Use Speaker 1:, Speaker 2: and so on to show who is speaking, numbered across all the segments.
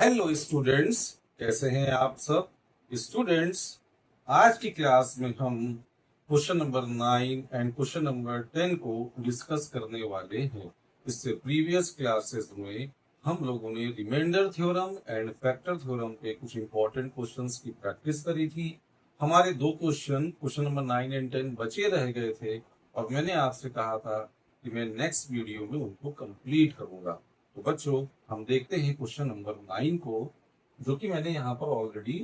Speaker 1: Hello students, कैसे हैं आप सब स्टूडेंट्स। आज की क्लास में हम question number 9 and question number 10 को डिस्कस करने वाले हैं। इससे प्रीवियस क्लासेस में हम लोगों ने reminder theorem and factor theorem के कुछ इंपॉर्टेंट क्वेश्चंस की प्रैक्टिस करी थी। हमारे दो क्वेश्चन नंबर 9 एंड 10 बचे रह गए थे और मैंने आपसे कहा था कि मैं नेक्स्ट वीडियो में उनको कंप्लीट करूंगा। तो बच्चों, हम देखते हैं क्वेश्चन नंबर 9 को, जो कि मैंने यहाँ पर ऑलरेडी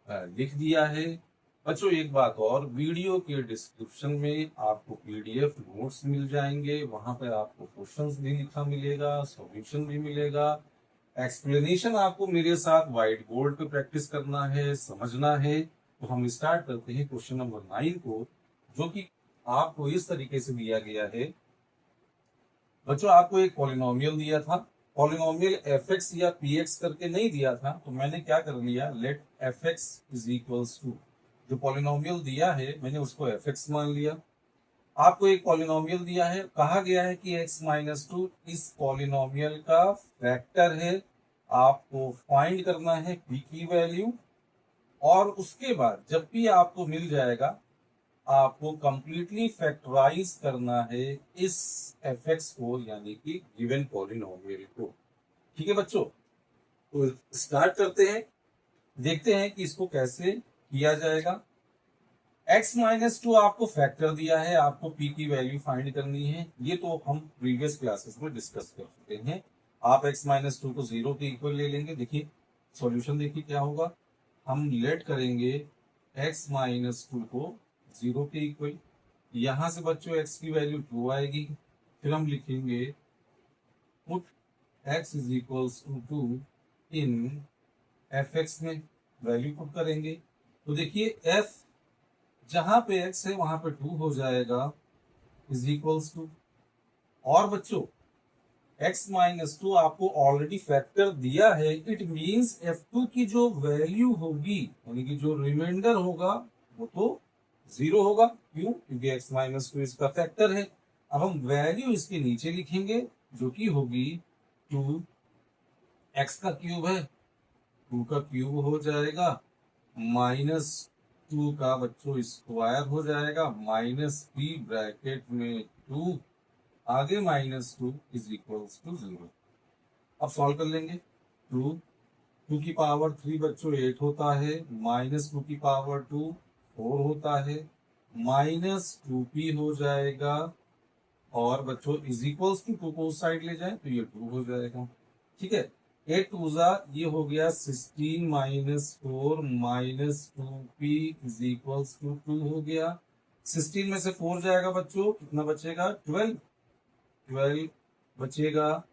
Speaker 1: लिख दिया है। बच्चों, एक बात और, वीडियो के डिस्क्रिप्शन में आपको पीडीएफ नोट्स मिल जाएंगे। वहां पर आपको क्वेश्चंस भी लिखा मिलेगा, सॉल्यूशन भी मिलेगा, एक्सप्लेनेशन आपको मेरे साथ व्हाइट बोर्ड पे प्रैक्टिस करना है, समझना है। तो हम स्टार्ट करते हैं क्वेश्चन नंबर 9 को, जो कि आपको इस तरीके से दिया गया है। बच्चों, आपको एक पॉलिनोमियल दिया था। पॉलिनोमियल एफ एक्स या पी एक्स करके नहीं दिया था, तो मैंने क्या कर लिया, let F X is equals to, जो पॉलिनोमियल दिया है मैंने उसको एफ एक्स मान लिया। आपको एक पॉलिनोमियल दिया है, कहा गया है कि x माइनस टू इस पॉलिनोमियल का फैक्टर है। आपको फाइंड करना है p की वैल्यू, और उसके बाद जब भी आपको मिल जाएगा आपको कंप्लीटली फैक्टराइज करना है इस एफ एक्स को, यानी कि गिवन पॉलिनोमियल को। ठीक है बच्चों, तो स्टार्ट करते हैं, देखते हैं कि इसको कैसे किया जाएगा। x माइनस टू आपको फैक्टर दिया है, आपको p की वैल्यू फाइंड करनी है। ये तो हम प्रीवियस क्लासेस में डिस्कस कर चुके हैं। आप x माइनस टू को 0 के इक्वल ले लेंगे। देखिए सॉल्यूशन, देखिए क्या होगा। हम लेट करेंगे x माइनस टू को 0 के इक्वल। यहां से बच्चों x की वैल्यू 2 आएगी। फिर हम लिखेंगे put x is equals to 2 in F X में वैल्यू पुट करेंगे। तो देखिए f जहां पे x है वहां पे 2 हो जाएगा, इज इक्वल्स टू, और बच्चों x माइनस टू आपको ऑलरेडी फैक्टर दिया है। इट मींस f2 की जो वैल्यू होगी, यानी कि जो रिमाइंडर होगा, वो तो 0 होगा। क्यों? क्योंकि x माइनस टू इसका फैक्टर है। अब हम वैल्यू इसके नीचे लिखेंगे, जो कि होगी 2, x का क्यूब है, 2 का क्यूब हो जाएगा, माइनस 2 का बच्चों स्क्वायर हो जाएगा, माइनस p ब्रैकेट में 2, आगे माइनस 2 इज इक्वल्स टू 0। अब सॉल्व कर लेंगे। 2 की पावर 3 बच्चों 8 होता है, माइनस 2 की पावर 2 4 होता है, माइनस 2p हो जाएगा, और बच्चों इज इक्वल्स टू 2 को उस साइड ले जाए तो ये 2 हो जाएगा। ठीक है, 8 टू जा ये हो गया 16 minus 4 minus 2p is equals to 2 हो गया। 16 में से 4 जाएगा बच्चों, कितना बचेगा? 12 बचेगा।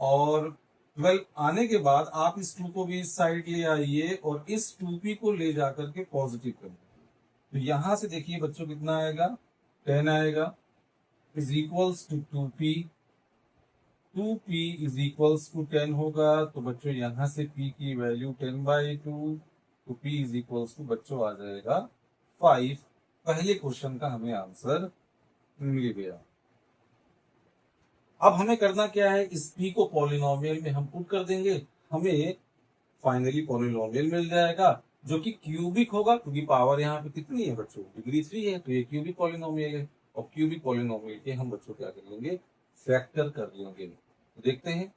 Speaker 1: और 12 आने के बाद आप इस 2 को भी इस साइड ले आइए और इस 2p को ले जाकर के पॉजिटिव करिए। तो यहां से देखिए बच्चों कितना आएगा, 10 आएगा, is equals to 2p। 2p is equals to 10 होगा, तो बच्चों यहां से p की वैल्यू 10/2, तो p इज इक्वल्स टू बच्चों आ जाएगा 5। पहले क्वेश्चन का हमें आंसर मिल गया। अब हमें करना क्या है, इस p को पॉलिनोमियल में हम पुट कर देंगे, हमें फाइनली पॉलिनोमियल मिल जाएगा, जो कि क्यूबिक होगा, क्योंकि पावर यहाँ पे कितनी है बच्चों, डिग्री 3 है, तो ये क्यूबिक पॉलिनोमियल है। और क्यूबिक पॉलिनोमियल के हम बच्चों क्या कर लेंगे, फैक्टर कर लेंगे। तो देखते हैं,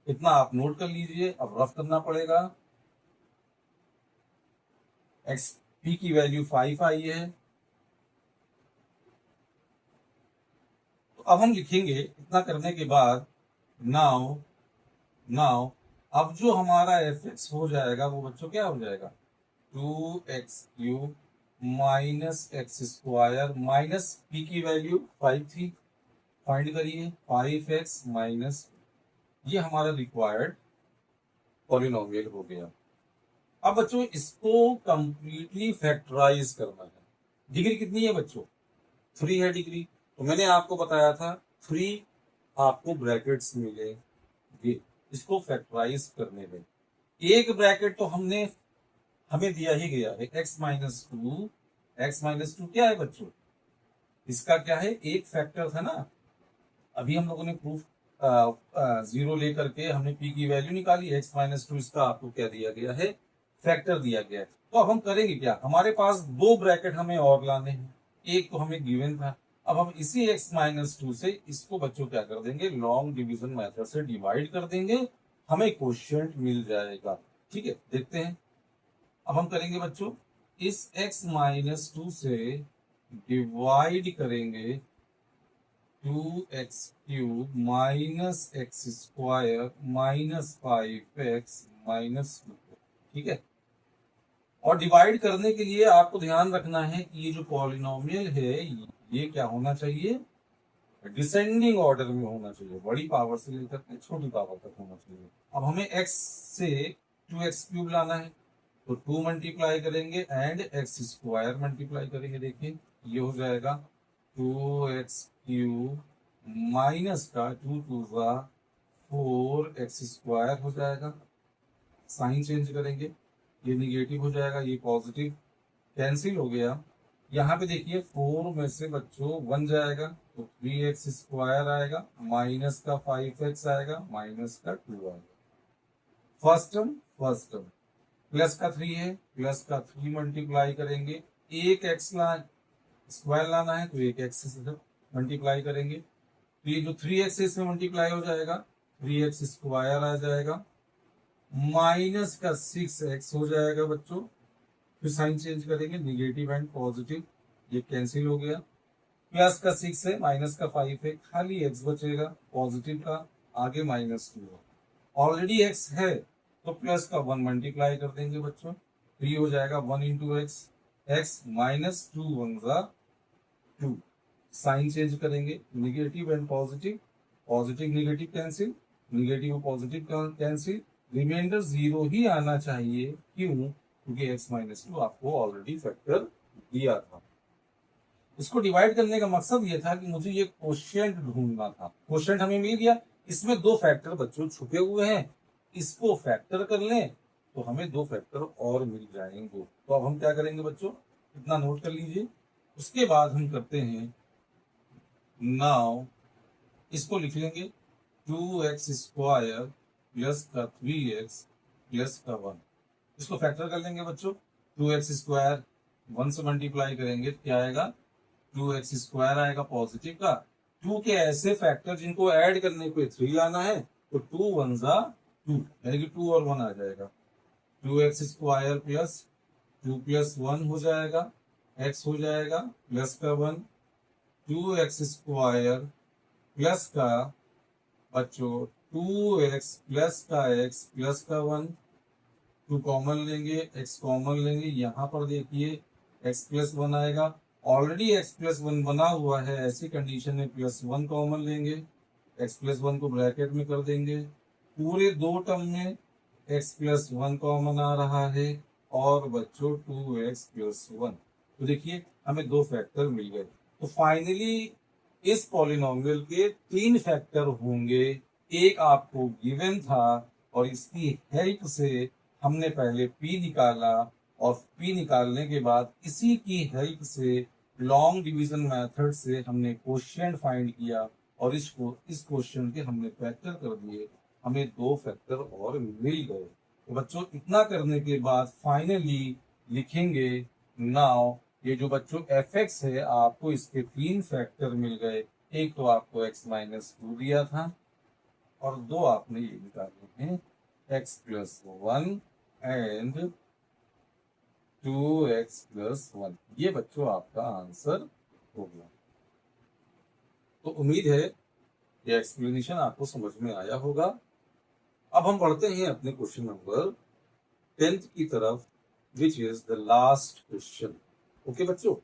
Speaker 1: इतना आप नोट कर लीजिए, अब रफ करना पड़ेगा। एक्स पी की वैल्यू 5 आई है, तो अब हम लिखेंगे, इतना करने के बाद नाउ नाउ अब जो हमारा एफ एक्स हो जाएगा वो बच्चों क्या हो जाएगा, 2x³ minus x square, minus P की वैल्यू 5 थी, फाइंड करिए 5x माइनस, ये हमारा रिक्वायर्ड पॉलिनोमियल हो गया। अब बच्चों इसको कंप्लीटली फैक्टराइज करना है। डिग्री कितनी है बच्चों, 3 है डिग्री। तो मैंने आपको बताया था 3 आपको ब्रैकेट्स मिलेंगे, इसको फैक्टराइज करने में। एक ब्रैकेट तो हमें दिया ही गया है, x minus two. X minus two क्या है बच्चों, इसका क्या है, एक फैक्टर था ना, अभी हम लोगों ने प्रूफ जीरो लेकर के हमने पी की वैल्यू निकाली, x माइनस टू इसका आपको क्या दिया गया है, फैक्टर दिया गया है। तो अब हम करेंगे क्या, हमारे पास दो ब्रैकेट हमें और लाने हैं, एक तो हमें गिवन था, अब हम इसी x माइनस टू से इसको बच्चों क्या कर देंगे, लॉन्ग डिवीजन मेथड से डिवाइड कर देंगे, हमें क्वोशिएंट मिल जाएगा। ठीक है, देखते हैं। अब हम करेंगे बच्चों, इस x माइनस टू से डिवाइड करेंगे 2x³ minus x square minus 5x minus 2। ठीक है, और डिवाइड करने के लिए आपको ध्यान रखना है कि ये जो पॉलिनोमियल है ये क्या होना चाहिए, डिसेंडिंग ऑर्डर में होना चाहिए, बड़ी पावर से लेकर के छोटी पावर तक होना चाहिए। अब हमें x से 2x³ लाना है, तो 2 मल्टीप्लाई करेंगे एंड एक्स स्क्वायर मल्टीप्लाई करेंगे। देखिए ये हो जाएगा 2x³ माइनस का 2 2 4x स्क्वायर हो जाएगा। साइन चेंज करेंगे, ये निगेटिव हो जाएगा, ये पॉजिटिव, कैंसिल हो गया। यहाँ पे देखिए 4 में से बच्चों 1 जाएगा तो 3x स्क्वायर आएगा, माइनस का 5x आएगा, माइनस का 2 आएगा। फर्स्ट टर्म प्लस का 3 है, प्लस का 3 मल्टीप्लाई करेंगे, एक एक्स स्क्वायर लाना है तो एक एक्स से मल्टीप्लाई करेंगे, तो ये जो 3x इसमें मल्टीप्लाई हो जाएगा, 3x स्क्वायर आ जाएगा, माइनस का 6x हो जाएगा बच्चों। फिर साइन चेंज करेंगे, निगेटिव एंड पॉजिटिव, ये कैंसिल हो गया। प्लस का 6 है, माइनस का 5 है, खाली x बचेगा पॉजिटिव का, आगे माइनस 2 है। ऑलरेडी x है तो प्लस का 1 मल्टीप्लाई कर देंगे बच्चों, तो ये हो जाएगा 1 into x, x minus 2 1 2। Sign change करेंगे, negative and positive, positive negative cancel, negative positive cancel, remainder 0 ही आना चाहिए। क्यों, क्योंकि x माइनस 2 आपको ऑलरेडी फैक्टर दिया था। इसको डिवाइड करने का मकसद ये था कि मुझे ये क्वोशिएंट ढूंढना था। क्वोशिएंट हमें मिल गया, इसमें दो फैक्टर बच्चों छुपे हुए हैं, इसको फैक्टर कर लें तो हमें दो फैक्टर और मिल जाएंगे। तो अब हम क्या करेंगे बच्चों, इतना नोट कर लीजिए। उसके बाद हम करते हैं, नाउ इसको लिख लेंगे 2x स्क्वायर प्लस का 3x प्लस का 1, इसको फैक्टर कर लेंगे बच्चों। 2x स्क्वायर 1 से मल्टीप्लाई करेंगे क्या आएगा, 2x स्क्वायर आएगा पॉजिटिव का। 2 के ऐसे फैक्टर जिनको ऐड करने को 3 लाना है, तो 2 1 2, यानी कि 2 और 1 आ जाएगा। 2x स्क्वायर प्लस 2 प्लस 1 हो जाएगा, x हो जाएगा प्लस का 1, 2x स्क्वायर प्लस का बच्चों 2x प्लस का x प्लस का 1, 2 कॉमन लेंगे, x कॉमन लेंगे, यहाँ पर देखिए x प्लस 1 आएगा, ऑलरेडी x प्लस 1 बना हुआ है, ऐसी कंडीशन में प्लस 1 कॉमन लेंगे, x प्लस 1 को ब्रैकेट में कर देंगे, पूरे दो टर्म में x प्लस 1 कॉमन आ रहा है, और बच्चों 2x प्लस 1, तो देखिए हमें दो फैक्टर मिल गए। तो फाइनली इस पॉलिनोमियल के 3 फैक्टर होंगे, एक आपको गिवन था और इसकी हेल्प से हमने पहले p निकाला, और p निकालने के बाद इसी की हेल्प से लॉन्ग डिवीजन मेथड से हमने क्वोशिएंट फाइंड किया, और इस क्वेश्चन के हमने फैक्टर कर दिए, हमें दो फैक्टर और मिल गए। तो बच्चों इतना करने के बाद फाइनली लिखेंगे, नाउ ये जो बच्चों fx है, आपको इसके 3 फैक्टर मिल गए। एक तो आपको x माइनस 2 दिया था, और दो आपने ये निकाले हैं x plus 1 and 2x plus 1। ये बच्चों आपका आंसर हो गया। तो उम्मीद है ये एक्सप्लेनेशन आपको समझ में आया होगा। अब हम बढ़ते हैं अपने क्वेश्चन नंबर 10 की तरफ, विच is the last question. Okay बच्चों,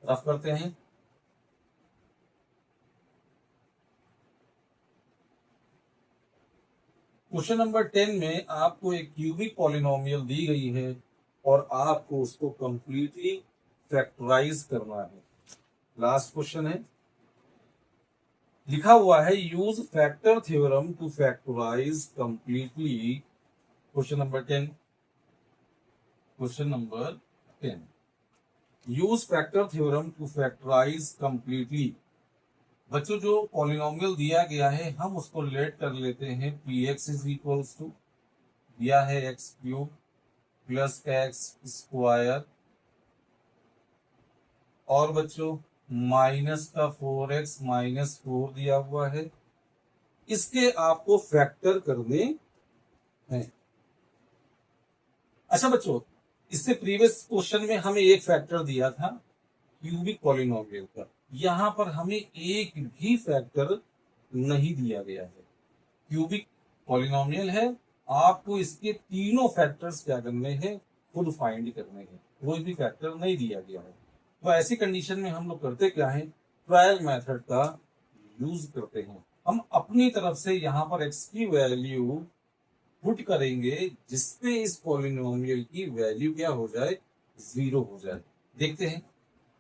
Speaker 1: रफ करते हैं। क्वेश्चन नंबर 10 में आपको एक क्यूबिक पॉलिनोमियल दी गई है, और आपको उसको कंप्लीटली फैक्टराइज करना है। लास्ट क्वेश्चन है, लिखा हुआ है use factor theorem to factorise completely. Question number 10, question number 10, use factor theorem to factorise completely. बच्चों जो पॉलिनोमियल दिया गया है हम उसको लेट कर लेते हैं P X is equals to, दिया है X cube plus X square, और बच्चों माइनस का 4x माइनस 4 दिया हुआ है, इसके आपको फैक्टर करने हैं। अच्छा बच्चों, इससे प्रीवियस क्वेश्चन में हमें एक फैक्टर दिया था क्यूबिक पॉलिनोमियल का, यहां पर हमें एक भी फैक्टर नहीं दिया गया है। क्यूबिक पॉलिनोमियल है, आपको इसके तीनों फैक्टर्स क्या करने हैं, खुद फाइंड करने हैं, कोई भी फैक्टर नहीं दिया गया है। तो ऐसी कंडीशन में हम लोग करते क्या है, ट्रायल मेथड का यूज करते हैं। हम अपनी तरफ से यहां पर एक्स की वैल्यू पुट करेंगे जिससे इस पॉलिनोमियल की वैल्यू क्या हो जाए, 0 हो जाए। देखते हैं,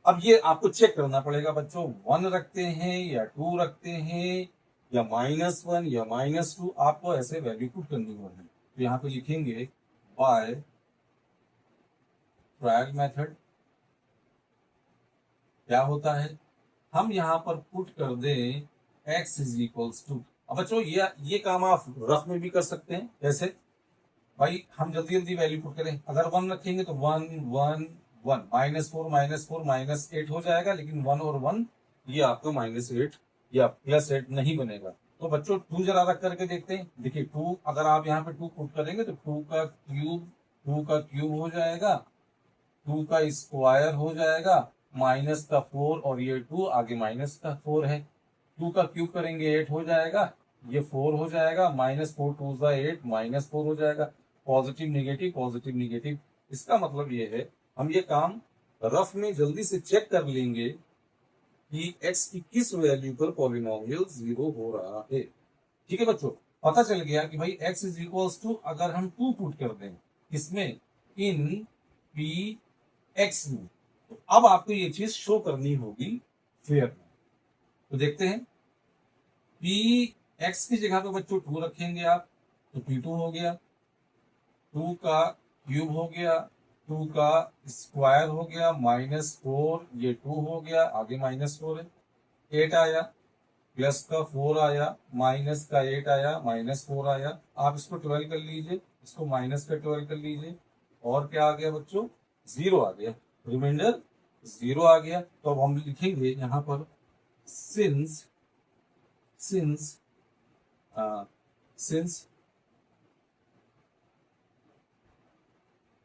Speaker 1: अब ये आपको चेक करना पड़ेगा बच्चों, 1 रखते हैं या 2 रखते हैं या -1 या -2, आपको ऐसे वैल्यू पुट करनी होगी। तो यहाँ पे लिखेंगे बाय ट्रायल मेथड, क्या होता है, हम यहाँ पर पुट कर दें x इज इक्वल्स टू। अब बच्चों ये काम आप रफ में भी कर सकते हैं। कैसे भाई, हम जल्दी जल्दी वैल्यू पुट करें, अगर 1 रखेंगे तो 1 1 1 -4 -8 हो जाएगा, लेकिन 1 और 1 ये आपका -8 या +8 नहीं बनेगा। तो बच्चों 2 जरा रख करके देखते हैं। देखिए 2, अगर आप यहाँ पे 2 पुट करेंगे तो 2 का क्यूब हो जाएगा, 2 का स्क्वायर हो जाएगा, माइनस का 4 और ये 2 आगे माइनस का 4 है, 2 का क्यूब करेंगे 8 हो जाएगा, ये 4 हो जाएगा, -4 2 8 -4 हो जाएगा, पॉजिटिव निगेटिव पॉजिटिव निगेटिव। इसका मतलब ये है, हम ये काम रफ में जल्दी से चेक कर लेंगे कि x की किस वैल्यू पर पॉलिनोमियल 0 हो रहा है। ठीक है बच्चों, पता चल गया कि भाई x इज इक्वल्स टू, अगर हम 2 पुट कर दें इसमें, इन पी एक्स में, तो अब आपको ये चीज शो करनी होगी फेयर में। तो देखते हैं, पी एक्स की जगह पे बच्चों 2 रखेंगे आप, तो P2 हो गया, 2 का क्यूब हो गया, 2 का स्क्वायर हो गया, -4 ये 2 हो गया, आगे -4 है, 8 आया, प्लस का 4 आया, माइनस का 8 आया, -4 आया, आप इसको 12 कर लीजिए, इसको माइनस का 12 कर लीजिए, और क्या आ गया बच्चों, 0 आ गया, रिमाइंडर 0 आ गया। तो अब हम लिखेंगे यहाँ पर since since since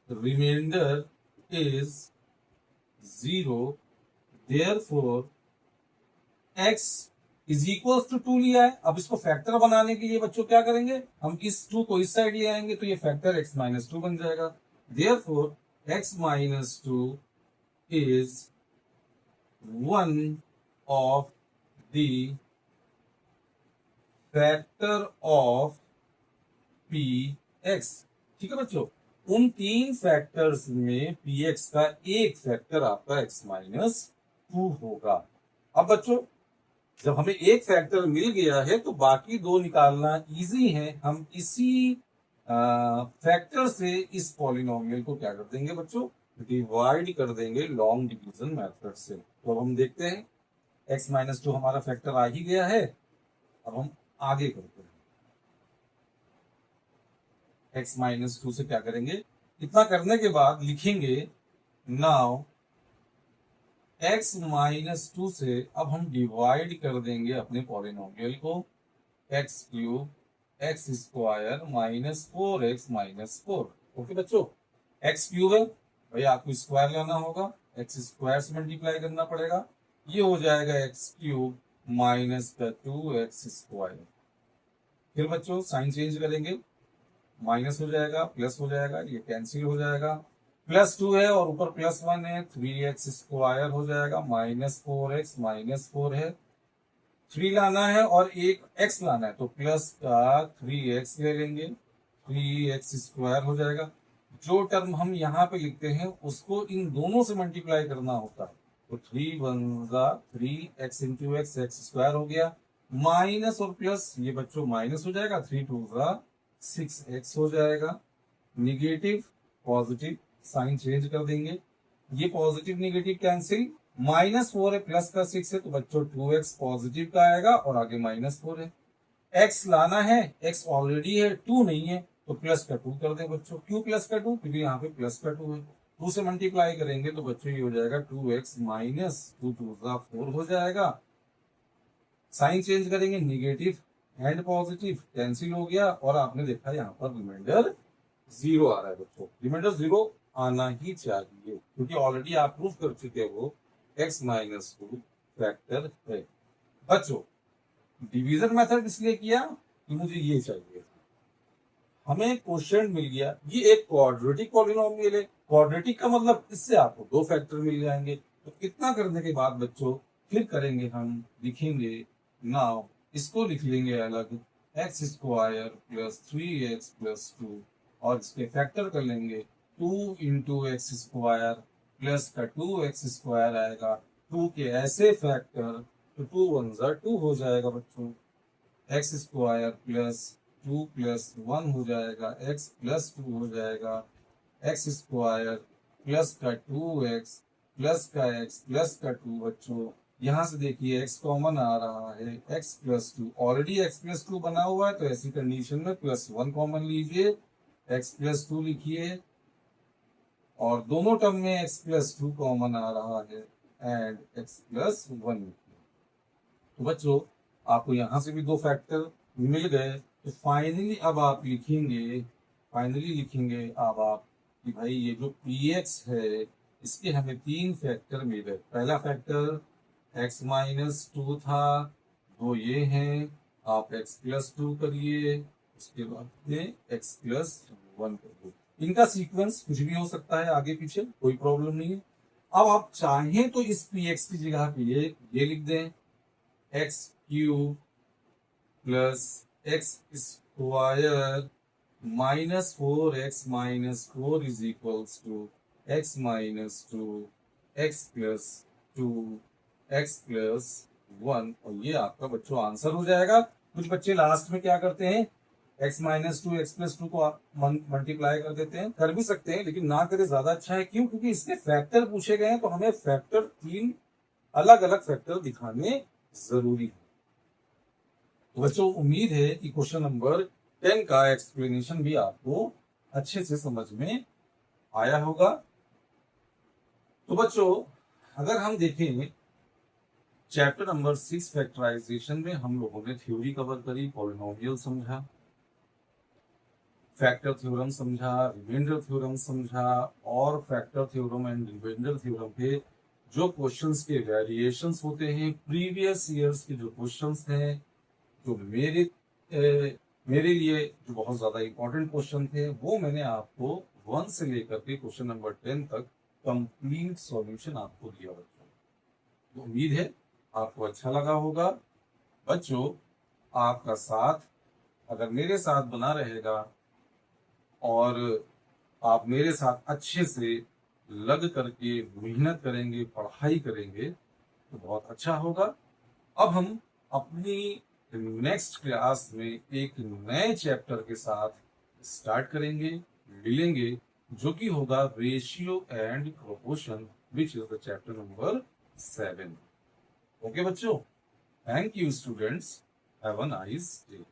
Speaker 1: reminder is 0, therefore x is equal to 2 लिया है। अब इसको फैक्टर बनाने के लिए बच्चों क्या करेंगे, हम इस 2 को इस साइड ले आएंगे, तो ये फैक्टर x -2 बन जाएगा। Therefore x -2 is one of the factor of P x. ठीक है बच्चों, उन 3 फैक्टर्स में पी एक्स का एक फैक्टर आपका x -2 होगा। अब बच्चों, जब हमें एक फैक्टर मिल गया है तो बाकी 2 निकालना इजी है। हम इसी फैक्टर से इस पॉलिनोमियल को क्या कर देंगे बच्चों, डिवाइड कर देंगे लॉन्ग डिवीजन मेथड से। तो अब हम देखते हैं, x -2 हमारा फैक्टर आ ही गया है। अब हम आगे करते हैं, x -2 से क्या करेंगे, इतना करने के बाद लिखेंगे नाउ x -2 से अब हम डिवाइड कर देंगे अपने पॉलिनोमियल को, x cube x square -4x -4। Okay बच्चों, x क्यूब है भाई, आपको स्क्वायर लेना होगा, x स्क्वायर से मल्टीप्लाई करना पड़ेगा, ये हो जाएगा x क्यूब -2x स्क्वायर। फिर बच्चों साइन चेंज करेंगे, माइनस हो जाएगा प्लस हो जाएगा, ये कैंसिल हो जाएगा, +2 है और ऊपर +1 है, 3x स्क्वायर हो जाएगा, -4x -4 है, 3 लाना है और एक x लाना है, तो प्लस का 3x ले लेंगे, 3x स्क्वायर हो जाएगा। जो टर्म हम यहाँ पे लिखते हैं उसको इन दोनों से मल्टीप्लाई करना होता है, तो 3 1 3x इंटू एक्स स्क्वायर हो गया, माइनस और प्लस ये बच्चों माइनस हो जाएगा, 3 2 6x हो जाएगा, निगेटिव पॉजिटिव साइन चेंज कर देंगे, ये पॉजिटिव निगेटिव कैंसिल, -4 है, प्लस का 6 है, तो बच्चों 2x पॉजिटिव का आएगा और आगे -4 है। x लाना है, x ऑलरेडी है, 2 नहीं है, तो प्लस का 2 कर दे बच्चों। क्यों प्लस का 2? क्योंकि यहाँ पे प्लस का 2 है। 2 से मल्टीप्लाई करेंगे तो बच्चों ये हो जाएगा 2x माइनस 2 2 4 हो जाएगा। साइन चेंज करेंगे, निगेटिव एंड पॉजिटिव कैंसिल हो गया और आपने देखा यहाँ पर रिमाइंडर 0 आ रहा है बच्चों। रिमाइंडर 0 आना ही चाहिए क्योंकि ऑलरेडी आप प्रूफ कर चुके हो x माइनस 2 फैक्टर है। बच्चों डिवीजन मेथड इसलिए किया कि मुझे ये चाहिए, हमें क्वेश्चन मिल गया, ये एक क्वाड्रेटिक पॉलिनोमियल है। क्वाड्रेटिक का मतलब इससे आपको 2 फैक्टर मिल जाएंगे। तो इतना करने के बाद बच्चों फिर करेंगे, हम लिखेंगे नाउ, इसको लिख लेंगे अलग, x square plus 3x plus 2 और इसके फैक्टर कर लेंगे 2 इंटू एक्स स्क्वायर प्लस का 2x स्क्वायर आएगा, 2 के ऐसे फैक्टर तो 2 1 2 हो जाएगा बच्चों। एक्स स्क्वायर प्लस 2 प्लस 1 हो जाएगा, x प्लस 2 हो जाएगा, एक्स स्क्वायर प्लस का 2x प्लस का x प्लस का 2। बच्चों यहाँ से देखिए x कॉमन आ रहा है, x plus 2 already x plus 2 बना हुआ है, तो ऐसी कंडीशन में प्लस 1 कॉमन लीजिए, x प्लस 2 लिखिए और दोनों टर्म में x प्लस 2 कॉमन आ रहा है एंड x प्लस 1 लिखिए। तो बच्चों आपको यहाँ से भी 2 फैक्टर मिल गए। तो फाइनली अब आप लिखेंगे अब आप कि भाई ये जो px है इसके हमें 3 फैक्टर मिल गए। पहला फैक्टर x माइनस 2 था, 2 ये हैं, आप x प्लस 2 करिए, उसके बाद में x प्लस 1 करिए। इनका सीक्वेंस कुछ भी हो सकता है, आगे पीछे कोई प्रॉब्लम नहीं है। अब आप चाहें तो इस px की जगह पे ये लिख दें, X cube plus X square minus 4x - 4 is equals to x minus 2 x plus 2 x plus 1 और ये आपका बच्चों आंसर हो जाएगा। कुछ बच्चे लास्ट में क्या करते हैं, x माइनस 2 x प्लस 2 को आप मल्टीप्लाई कर देते हैं, कर भी सकते हैं लेकिन ना करें ज्यादा अच्छा है। क्यों? क्योंकि इसके फैक्टर पूछे गए हैं तो हमें फैक्टर 3 अलग अलग फैक्टर दिखाने जरूरी है। तो बच्चों उम्मीद है कि क्वेश्चन नंबर 10 का एक्सप्लेनेशन भी आपको अच्छे से समझ में आया होगा। तो बच्चों अगर हम देखें चैप्टर नंबर 6 फैक्टराइजेशन में हम लोगों ने थ्योरी कवर करी, पॉलिनोमियल समझा, फैक्टर थ्योरम समझा, रिमाइंडर थ्योरम समझा और factor theorem and reminder theorem के जो क्वेश्चंस के वेरिएशंस होते हैं, प्रीवियस ईयर्स के जो क्वेश्चंस हैं, जो मेरे लिए जो बहुत ज्यादा इंपॉर्टेंट क्वेश्चन थे, वो मैंने आपको 1 से लेकर के क्वेश्चन नंबर 10 तक कंप्लीट सॉल्यूशन आपको दिया बच्चों। तो उम्मीद है आपको अच्छा लगा होगा। बच्चों आपका साथ अगर मेरे साथ बना रहेगा और आप मेरे साथ अच्छे से लग करके मेहनत करेंगे, पढ़ाई करेंगे तो बहुत अच्छा होगा। अब हम अपनी नेक्स्ट क्लास में एक नए चैप्टर के साथ स्टार्ट करेंगे, मिलेंगे, जो कि होगा ratio and proportion, which is the chapter number 7। Okay बच्चों, thank you students, have a nice day.